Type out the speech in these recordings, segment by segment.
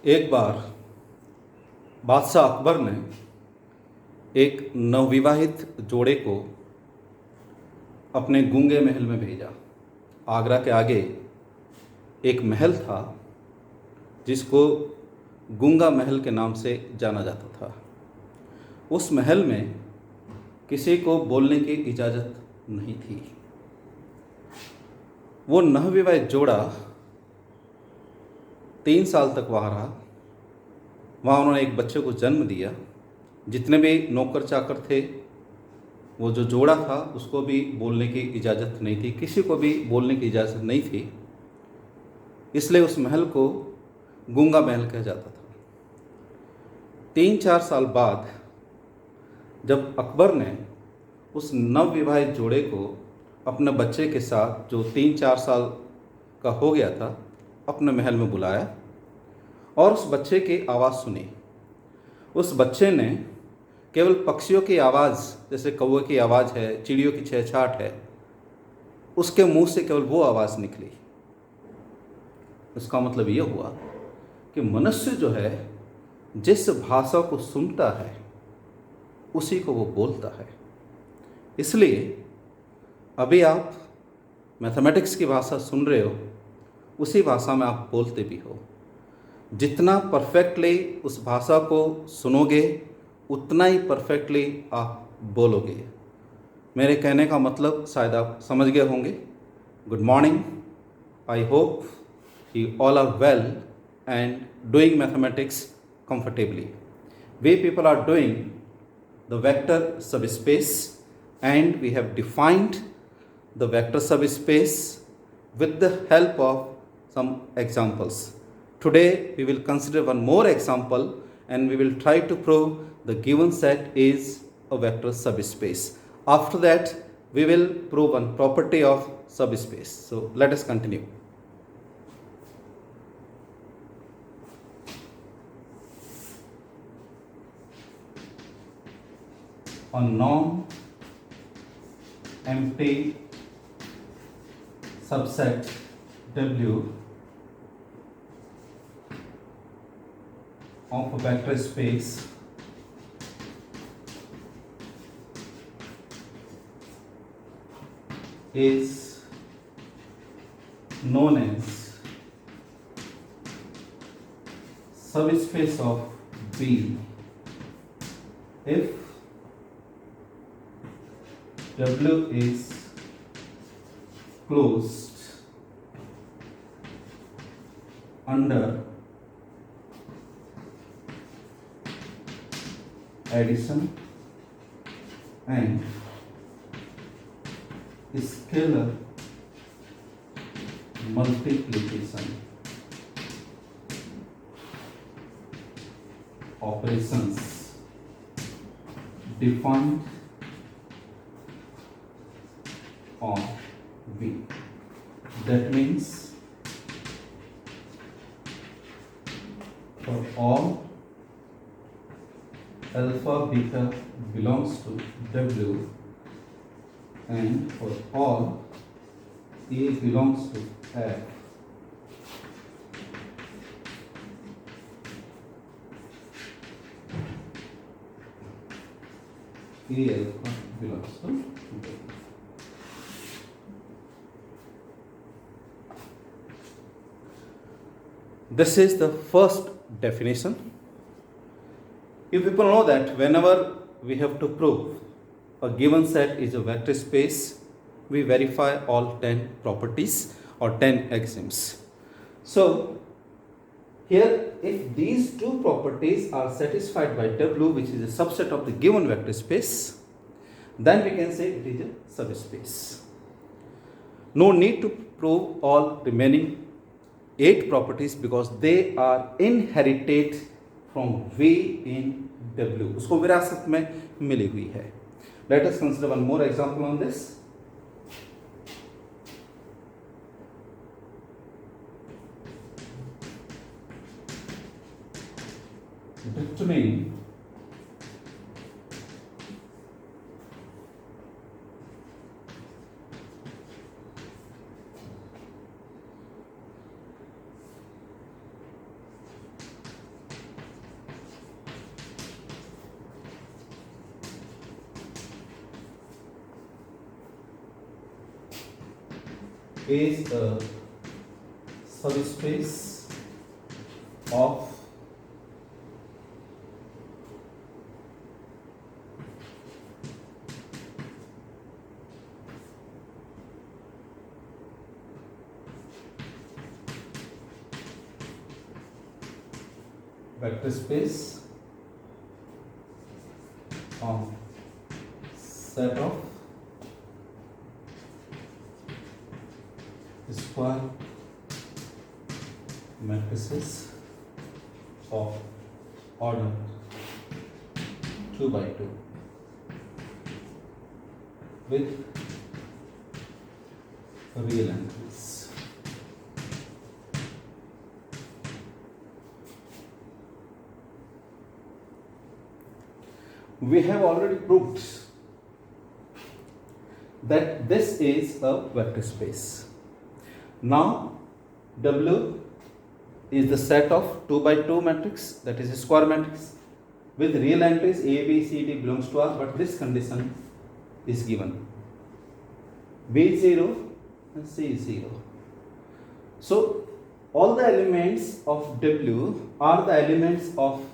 एक बार बादशाह अकबर ने एक नवविवाहित जोड़े को अपने गूंगे महल में भेजा। आगरा के आगे एक महल था जिसको गूंगा महल के नाम से जाना जाता था। उस महल में किसी को बोलने की इजाज़त नहीं थी। वो नवविवाहित जोड़ा 3 साल तक वहाँ रहा। वहाँ उन्होंने एक बच्चे को जन्म दिया। जितने भी नौकर चाकर थे, वो जो जोड़ा था उसको भी बोलने की इजाज़त नहीं थी, किसी को भी बोलने की इजाज़त नहीं थी। इसलिए उस महल को गूंगा महल कहा जाता था। 3-4 साल बाद जब अकबर ने उस नवविवाहित जोड़े को अपने बच्चे के साथ, जो 3-4 साल का हो गया था, अपने महल में बुलाया और उस बच्चे की आवाज़ सुनी। उस बच्चे ने केवल पक्षियों की आवाज़, जैसे कौवे की आवाज़ है, चिड़ियों की चहचहाट है, उसके मुंह से केवल वो आवाज़ निकली। इसका मतलब ये हुआ कि मनुष्य जो है, जिस भाषा को सुनता है उसी को वो बोलता है। इसलिए अभी आप मैथमेटिक्स की भाषा सुन रहे हो, उसी भाषा में आप बोलते भी हो। जितना परफेक्टली उस भाषा को सुनोगे उतना ही परफेक्टली आप बोलोगे। मेरे कहने का मतलब शायद आप समझ गए होंगे। Good morning. I hope you all are well and doing mathematics comfortably. We people are doing the vector subspace, and we have defined the vector subspace with the help of some examples. Today we will consider one more example and we will try to prove the given set is a vector subspace. After that we will prove one property of subspace. So let us continue. A non-empty subset W of a vector space is known as subspace of B if W is closed under addition and scalar multiplication operations defined on V. That means for all alpha beta belongs to W and for all A belongs to F, A alpha belongs to W. This is the first definition. You people know that whenever we have to prove a given set is a vector space, we verify all 10 properties or 10 axioms. So here, if these two properties are satisfied by W, which is a subset of the given vector space, then we can say it is a subspace. No need to prove all remaining 8 properties because they are inherited from V in W. उसको विरासत में मिली हुई है. Let us consider one more example on this. Determine is a subspace of vector space of set of square matrices of order 2 by 2 with real entries. We have already proved that this is a vector space. Now W is the set of 2 by 2 matrix, that is a square matrix with real entries A, B, C, D belongs to R, but this condition is given B0 and C0. So all the elements of W are the elements of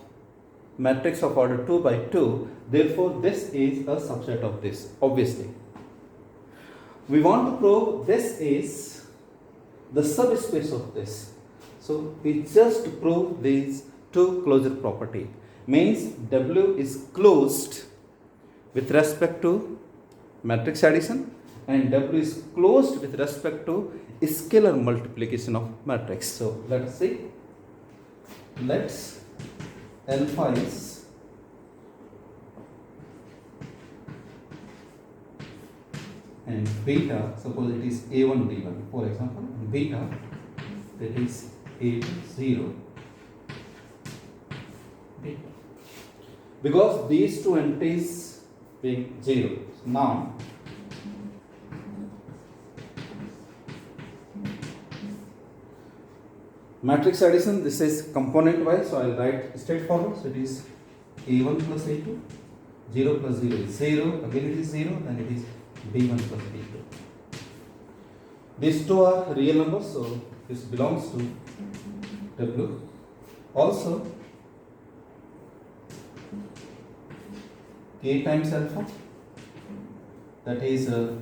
matrix of order 2 by 2, therefore this is a subset of this. Obviously we want to prove this is the subspace of this, so we just prove these two closure property, means W is closed with respect to matrix addition and W is closed with respect to scalar multiplication of matrix. So let's see, let's alpha is and beta, suppose it is A1 D1 for example, beta that is A0 beta, because these two entities being 0. So now matrix addition, this is component wise, so I will write straightforward. So it is A1 plus A2, 0 plus 0 is 0, again it is 0, then it is B1 plus B2. These two are real numbers, so this belongs to W. Also K times alpha, that is a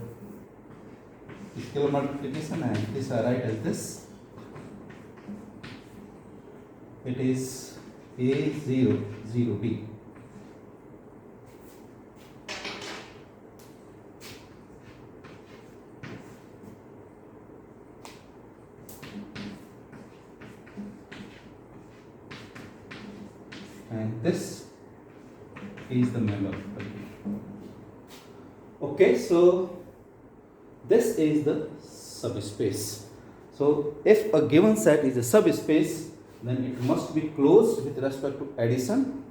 scalar multiplication, and this I write as this. It is A0, 0B. And this is the member. Okay, so this is the subspace. So if a given set is a subspace, then it must be closed with respect to addition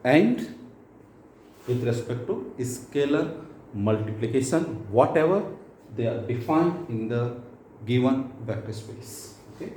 and with respect to scalar multiplication, whatever they are defined in the given vector space. Okay.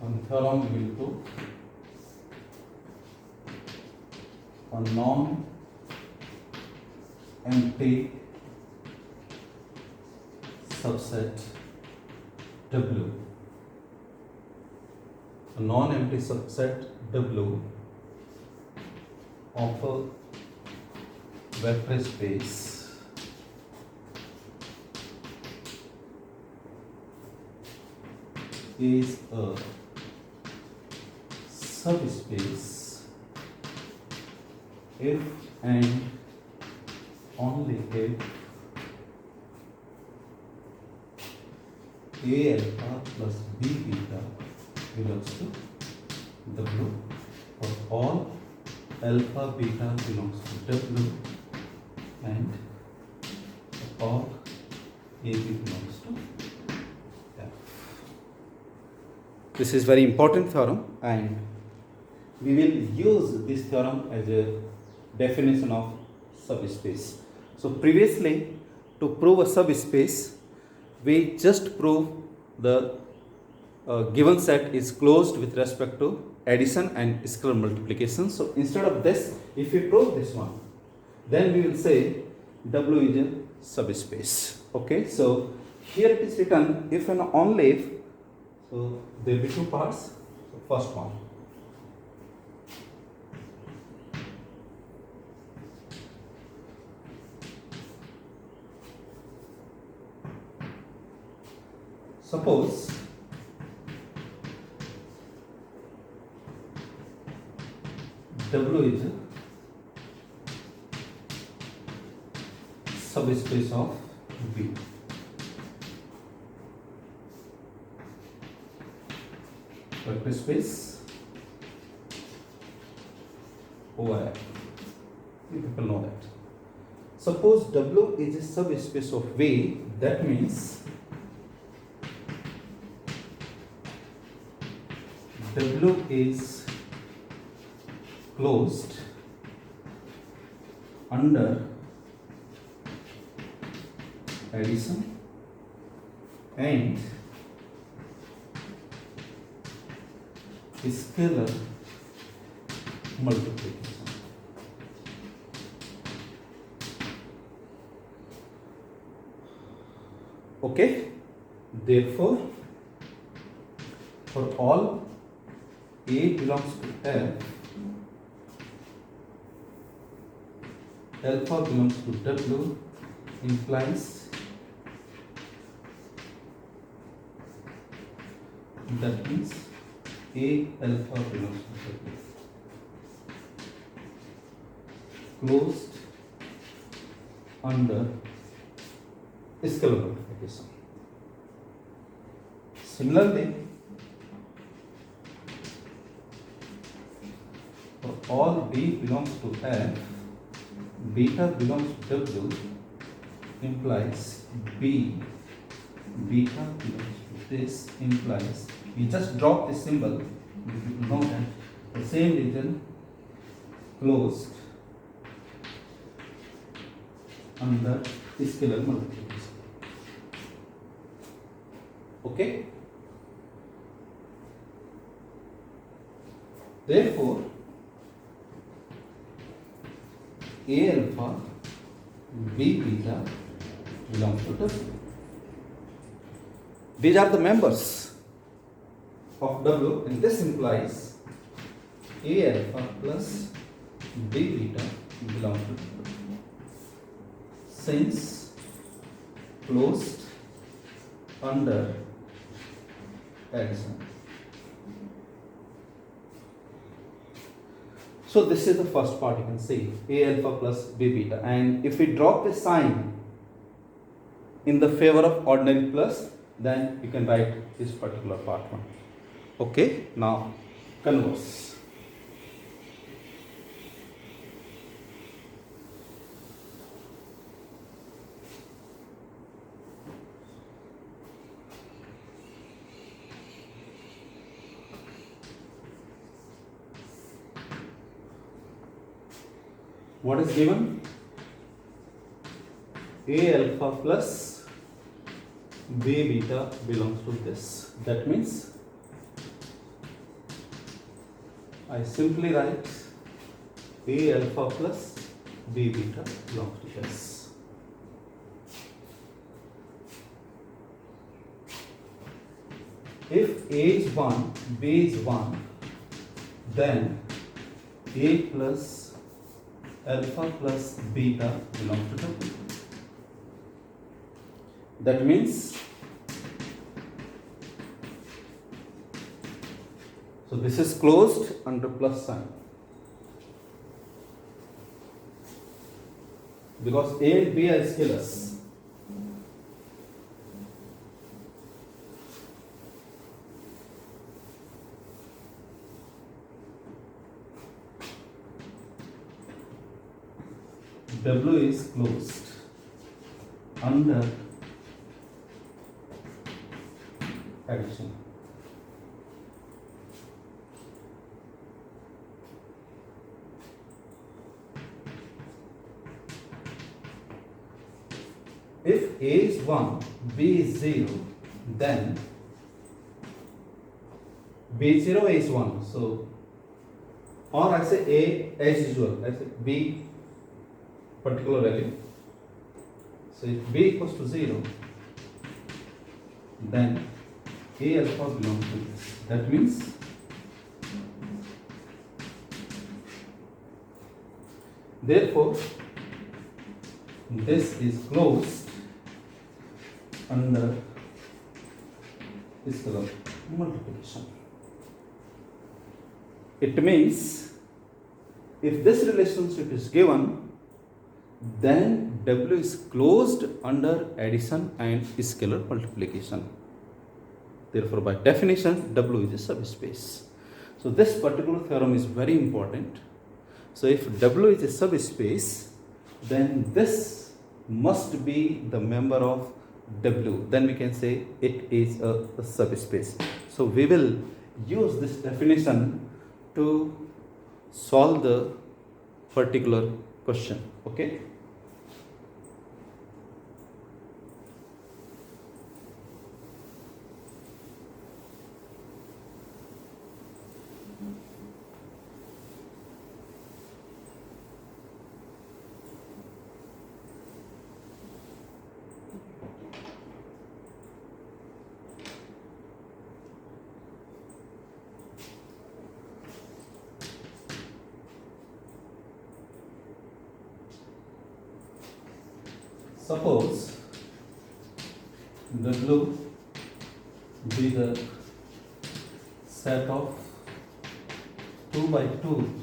On theorem we will do a non-empty subset W. A non-empty subset W of a vector space is a subspace if and only if A alpha plus B beta belongs to W, for all alpha beta belongs to W, and all AB belongs to F. This is very important theorem, and we will use this theorem as a definition of subspace. So previously, to prove a subspace, we just prove the given set is closed with respect to addition and scalar multiplication. So instead of this, if we prove this one, then we will say W is a subspace. Okay, so here it is written if and only if. So there will be two parts. So first one, suppose W is a subspace of B. Vector space OI. You people know that. Suppose W is a subspace of V, that means W is closed under addition and scalar multiplication. Okay, therefore for all A belongs to F, alpha belongs to W implies that means A alpha belongs to W closed under scalar multiplication. Similarly, for all B belongs to F, beta belongs to W implies B, beta belongs to this implies, we just drop this symbol, you know that the same region closed under scalar multiplication. Okay? Therefore, A alpha, B beta belongs to W. These are the members of W, and this implies A alpha plus B beta belongs to W. Since closed under addition. So this is the first part, you can see A alpha plus B beta, and if we drop the sign in the favor of ordinary plus, then you can write this particular part one. Okay, now converse. What is given? A alpha plus B beta belongs to this. That means I simply write A alpha plus B beta belongs to this. If A is 1, B is 1, then A plus alpha plus beta belongs to W. That means So this is closed under plus sign. Because A and B are scalars. W is closed under addition. If A is 1, B is 0, then B is 0, A is 1. So, or I say A as usual, I say B particular value. So, if B equals to 0, then A alpha belongs to this. That means therefore this is closed under scalar multiplication. It means if this relationship is given, then W is closed under addition and scalar multiplication. Therefore, by definition, W is a subspace. So this particular theorem is very important. So if W is a subspace, then this must be the member of W. Then we can say it is a subspace. So we will use this definition to solve the particular question. Okay. Suppose W be the set of 2 by 2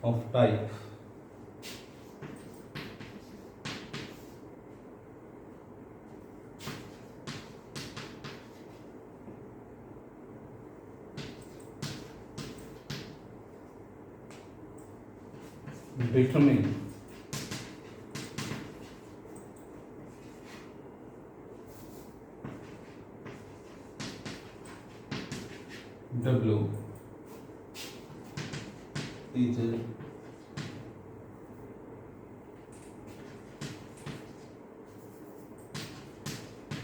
of type determine W is a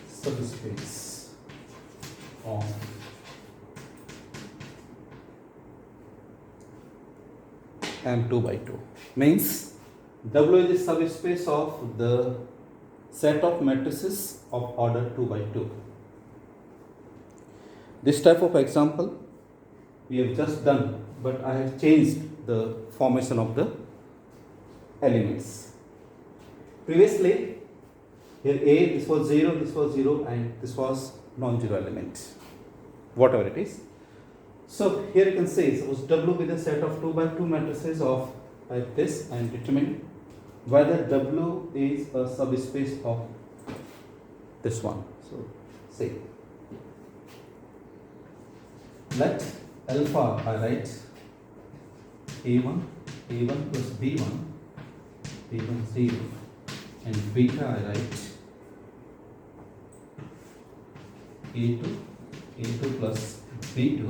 subspace of M2 by 2. Means W is a subspace of the set of matrices of order 2 by 2. This type of example we have just done, but I have changed the formation of the elements. Previously, here A, this was 0, and this was non-zero element, whatever it is. So here you can say, suppose W be the set of 2 by 2 matrices of like this, and determine whether W is a subspace of this one. So say, let alpha I write A1 plus B1 0, and beta I write A2 plus B2,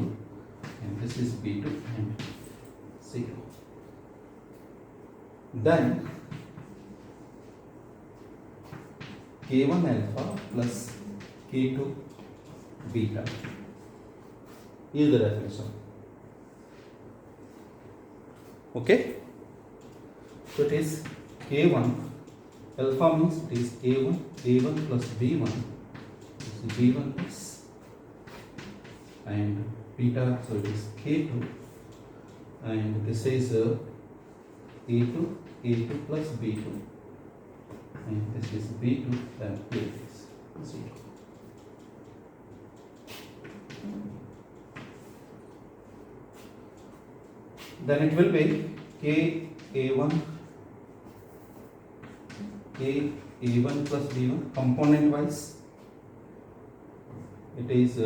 and this is B2 and 0. Then K1 alpha plus K2 beta is the definition. Okay, so it is K1 alpha means it is A1 plus B1, this is B1 plus, and beta, so it is K2, and this is A2 plus B2, and this is B2, then here it is 0. then it will be KA1 plus B1 component wise. It is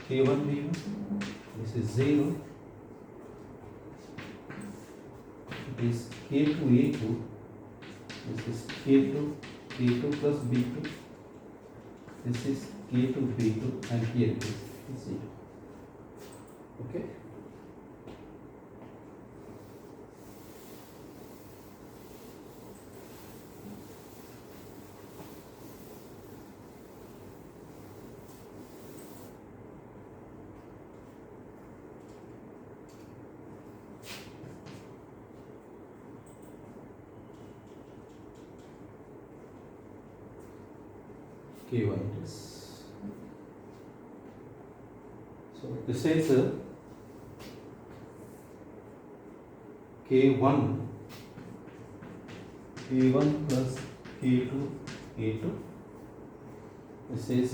K1 B1. This is 0. It is K2 A2. This is K2 plus B2. This is K2 B2, and here it is 0. Okay. K1 it is. So this is K1 plus K2 A2. This is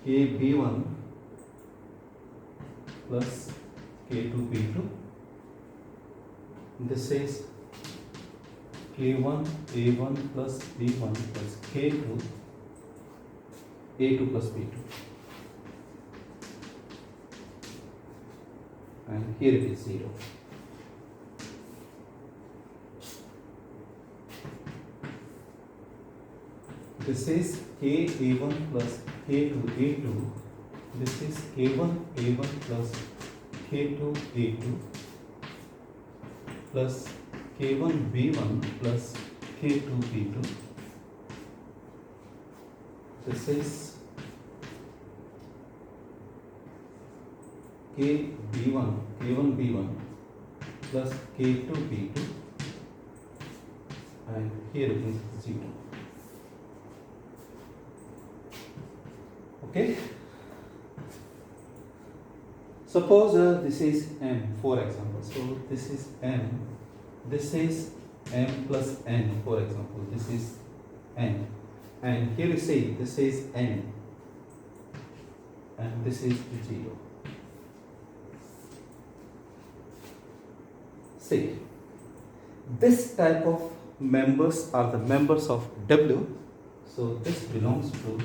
KB1 plus K2 B2. This is K1 A1 plus B1 plus K2 A2 plus B2, and here it is 0. This is KA1 plus K2 A2. This is K1 A1 plus K2 A2 plus K1 B1 plus K2 B2. This is K1 B1 plus K2 B2, and here it is 0. Okay. Suppose this is M, for example. So this is M. This is M plus N, for example. This is N, and here you see this is N, and this is 0. See, this type of members are the members of W. So this belongs to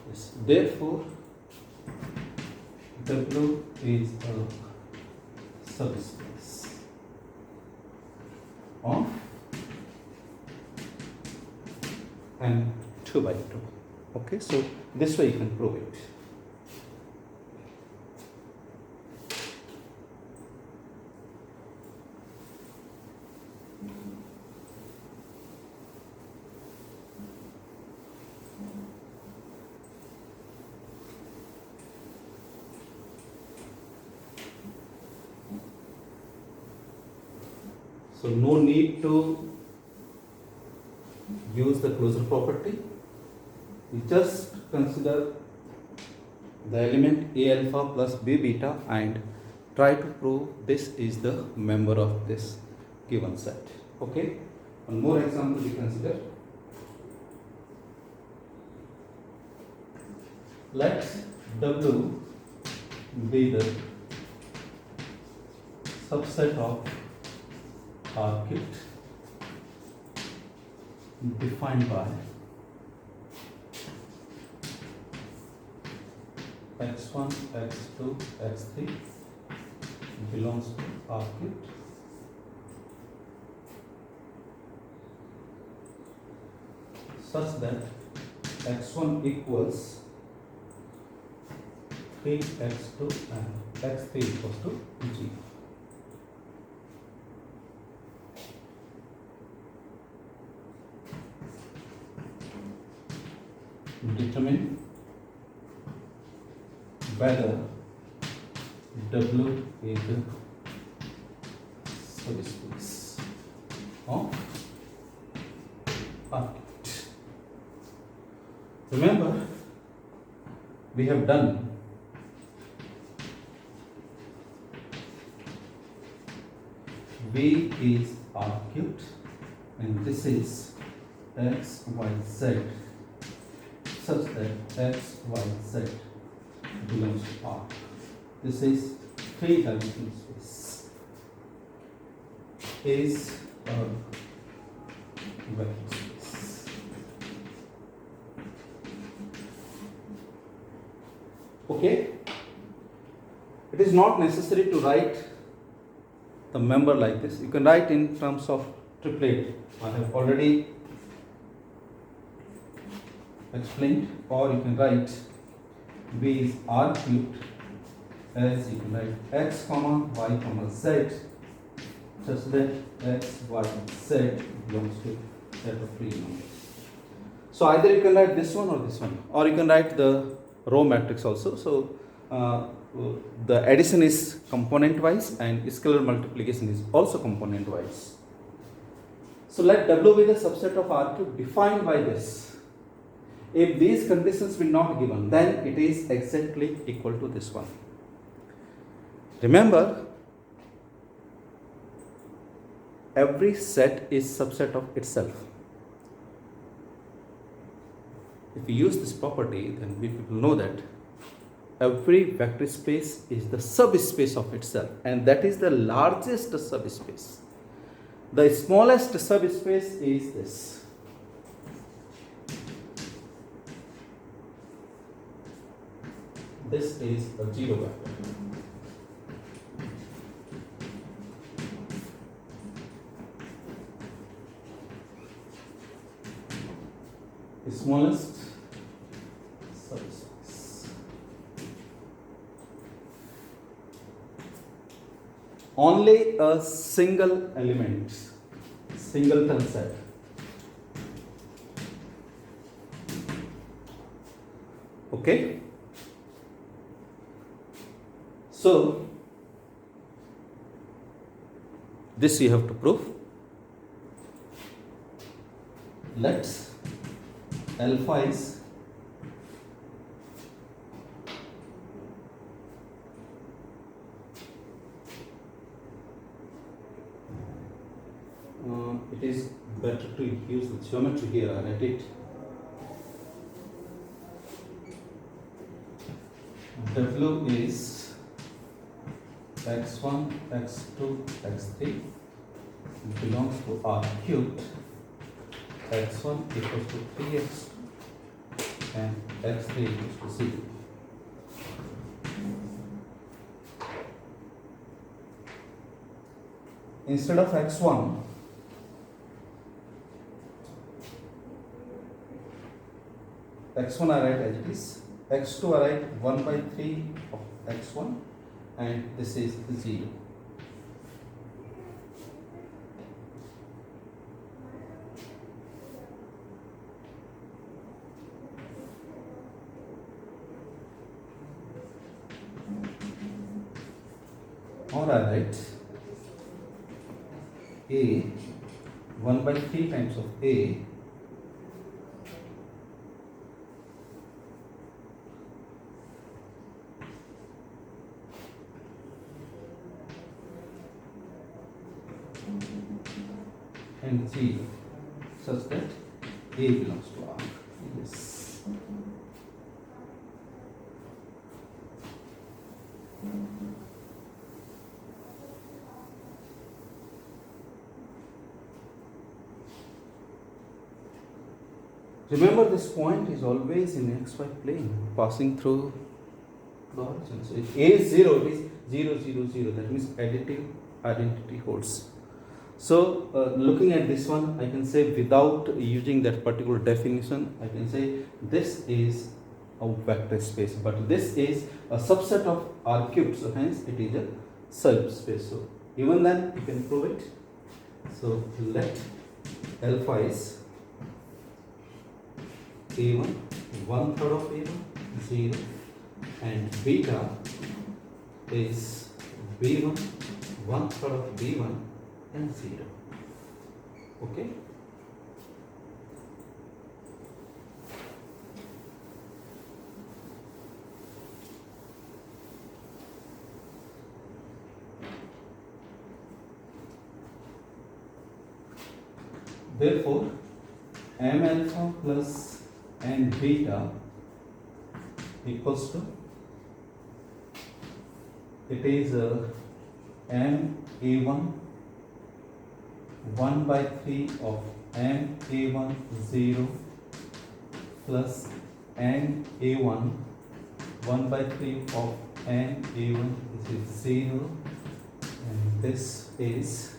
this. Therefore, W is a subspace of M 2 by 2. Okay, so this way you can prove it. So no need to use the closure property. You just consider the element A alpha plus B beta and try to prove this is the member of this given set. Okay. One more example we consider. Let W be the subset of R kit defined by x1, x2, x3 belongs to R kit. Such that x1 equals 3x2 and x3 equals to 0. Determine whether W is the subspace of R kit. Remember, we have done V is R cubed and this is x, y, z such that x, y, z belongs to R. This is three-dimensional space. Is a vector space. Okay. It is not necessary to write the member like this. You can write in terms of triplet. I have already explained, or you can write B is R cubed as you can write x comma y comma z such that x, y, z belongs to set of real numbers. So either you can write this one, or you can write the row matrix also. So the addition is component wise and scalar multiplication is also component wise. So let W be the subset of R cube defined by this. If these conditions will not given, then it is exactly equal to this one. Remember, every set is subset of itself. If we use this property, then we people know that every vector space is the subspace of itself, and that is the largest subspace. The smallest subspace is this. This is a zero vector. The smallest subspace. Only a single element, singleton set. Okay. So this you have to prove. Let's alpha is it is better to use the geometry here. I write it. W is x1, x2, x3 belongs to R cubed. X1 equals to 3x and x3 equals to 0. Instead of x1, x1 I write as it is, x2 I write 1 by 3 of x1, and this is 0. Or I write A 1 by 3 times of A and 0 such that A belongs to R. Yes. Remember, this point is always in xy plane, passing through the origin. So if A is 0, it is 0, 0, 0. That means additive identity holds. So looking at this one, I can say without using that particular definition, I can say this is a vector space, but this is a subset of R cubed. So hence it is a subspace. So even then you can prove it. So let alpha is A1, 1/3 of A1, 0, and beta is B1, 1/3 of B1 and 0. Okay. Therefore, m alpha plus n beta equals to it is m a1 1 by 3 of m a1 0 plus n a1 1 by 3 of n a1, this is 0, and this is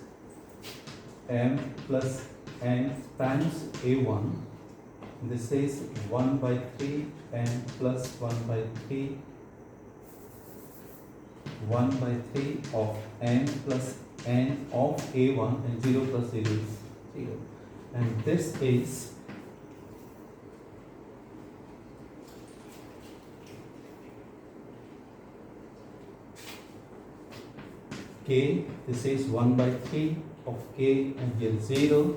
m plus n times a1, this is 1 by 3 n plus 1 by 3 1 by 3 of n plus n of a1, and 0 plus 0 is 0, and this is k, this is 1 by 3 of k, and here 0,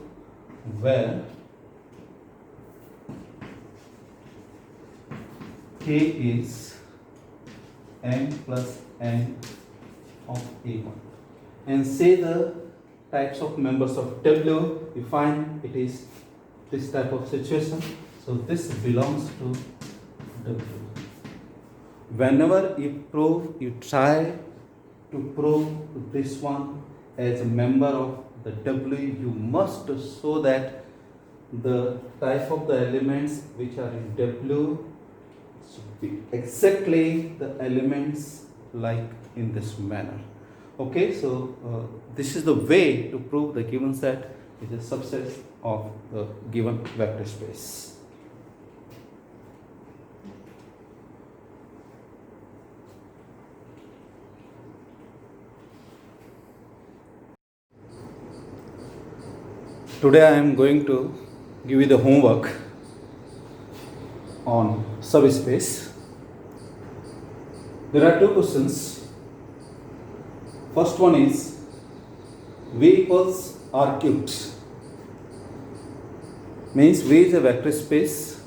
where k is m plus n of a1. And say the types of members of W, you find it is this type of situation. So this belongs to W. Whenever you try to prove this one as a member of the W, you must show that the type of the elements which are in W should be exactly the elements like in this manner. Okay, so this is the way to prove the given set is a subset of the given vector space. Today I am going to give you the homework on subspace. There are two questions. First one is V equals R cubed, means V is a vector space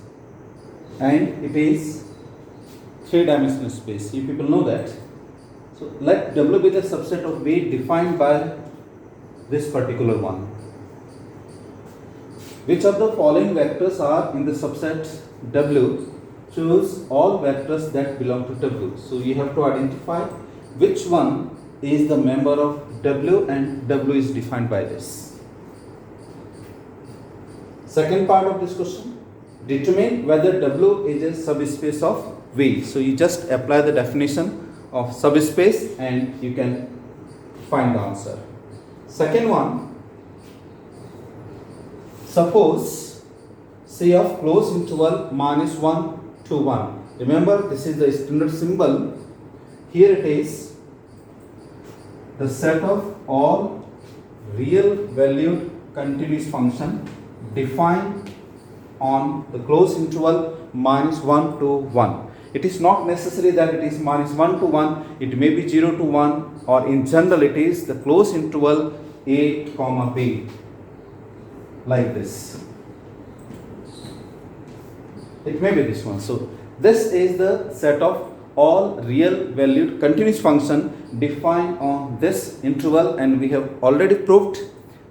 and it is three-dimensional space. You people know that. So let W be the subset of V defined by this particular one. Which of the following vectors are in the subset W? Choose all vectors that belong to W. So you have to identify which one is the member of W and W is defined by this. Second part of this question, determine whether W is a subspace of V. So you just apply the definition of subspace and you can find the answer. Second one, suppose C of closed interval minus 1 to 1. Remember, this is the standard symbol. Here it is the set of all real valued continuous function defined on the closed interval minus 1 to 1. It is not necessary that it is minus 1 to 1, it may be 0 to 1, or in general it is the closed interval a comma b, like this. It may be this one. So this is the set of all real valued continuous function defined on this interval, and we have already proved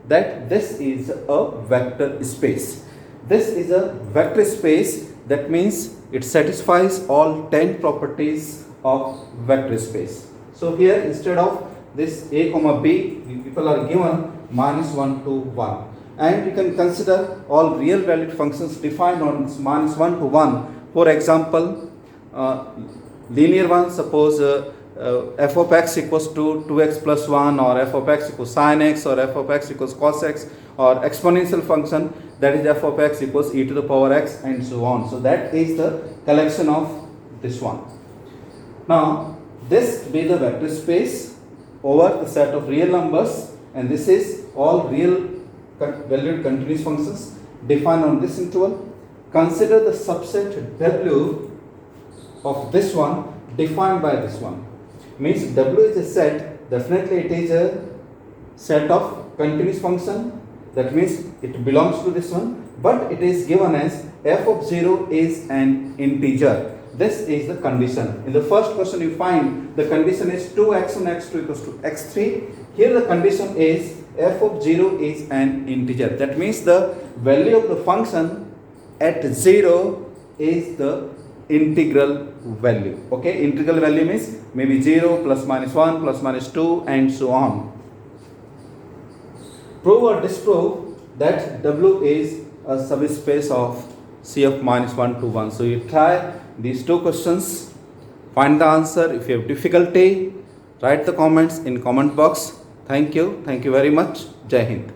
that this is a vector space. This is a vector space, that means it satisfies all 10 properties of vector space. So here instead of this a comma b, people are given minus 1 to 1. And you can consider all real valued functions defined on minus 1 to 1. For example, linear one, suppose f of x equals to 2x plus 1, or f of x equals sin x, or f of x equals cos x, or exponential function, that is f of x equals e to the power x, and so on. So that is the collection of this one. Now this be the vector space over the set of real numbers, and this is all real valued continuous functions defined on this interval. Consider the subset W of this one defined by this one. Means W is a set, definitely it is a set of continuous function, that means it belongs to this one, but it is given as f of 0 is an integer. This is the condition. In the first question you find the condition is 2x1 x2 equals to x3. Here the condition is f of 0 is an integer. That means the value of the function at 0 is the integral value. Okay, integral value means maybe 0, plus minus 1, plus minus 2, and so on. Prove or disprove that W is a subspace of CF minus 1 to 1. So you try these two questions, find the answer. If you have difficulty, write the comments in comment box. Thank you very much. Jai Hind.